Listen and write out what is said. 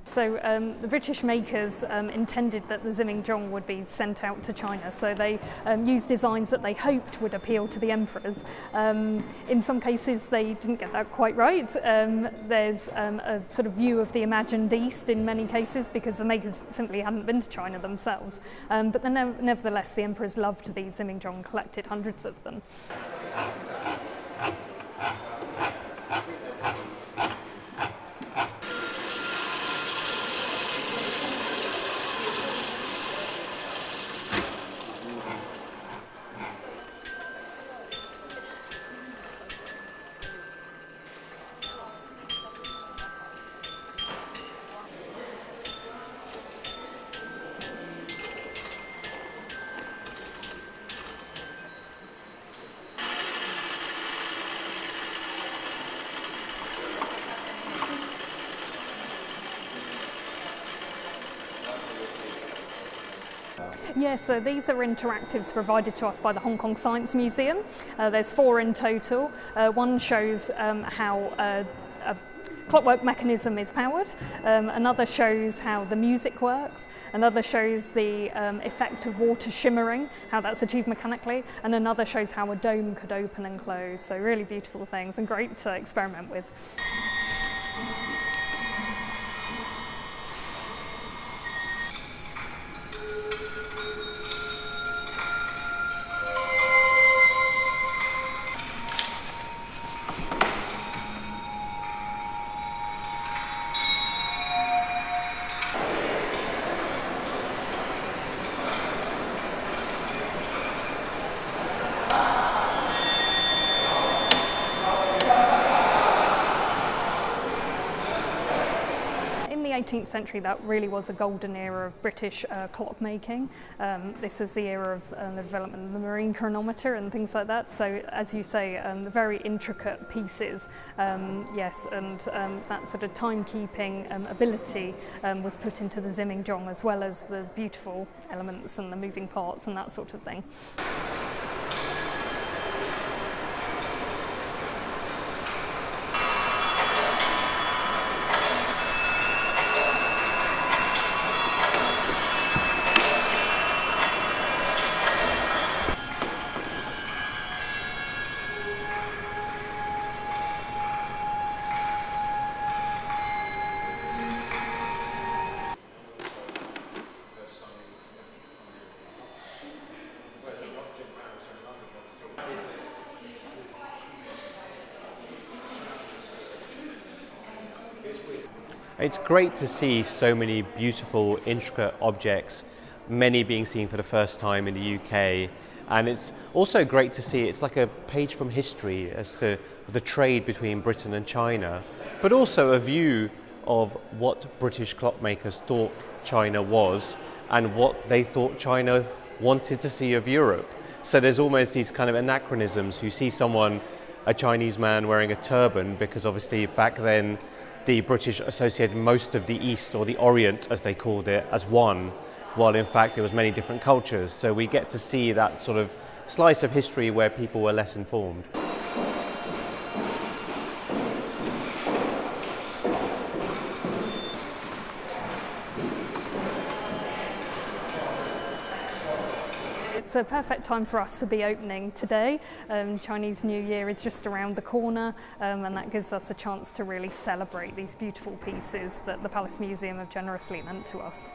So the British makers intended that the Zimingzhong would be sent out to China, so they used designs that they hoped would appeal to the emperors. In some cases they didn't get that quite right. There's a sort of view of the imagined East in many cases because the makers simply hadn't been to China themselves. But then nevertheless the emperors loved the Zimingzhong, collected hundreds of them. Yeah, so these are interactives provided to us by the Hong Kong Science Museum. There's 4 in total. One shows how a clockwork mechanism is powered, another shows how the music works, another shows the effect of water shimmering, how that's achieved mechanically, and another shows how a dome could open and close. So really beautiful things and great to experiment with. In the 18th century, that really was a golden era of British clockmaking. This was the era of the development of the marine chronometer and things like that. So, as you say, very intricate pieces, yes, and that sort of timekeeping ability was put into the Zimingzhong, as well as the beautiful elements and the moving parts and that sort of thing. It's great to see so many beautiful, intricate objects, many being seen for the first time in the UK. And it's also great to see it's like a page from history as to the trade between Britain and China, but also a view of what British clockmakers thought China was and what they thought China wanted to see of Europe. So there's almost these kind of anachronisms. You see someone, a Chinese man wearing a turban, because obviously back then the British associated most of the East, or the Orient as they called it, as one, while in fact it was many different cultures. So we get to see that sort of slice of history where people were less informed. It's a perfect time for us to be opening today. Chinese New Year is just around the corner, and that gives us a chance to really celebrate these beautiful pieces that the Palace Museum have generously lent to us.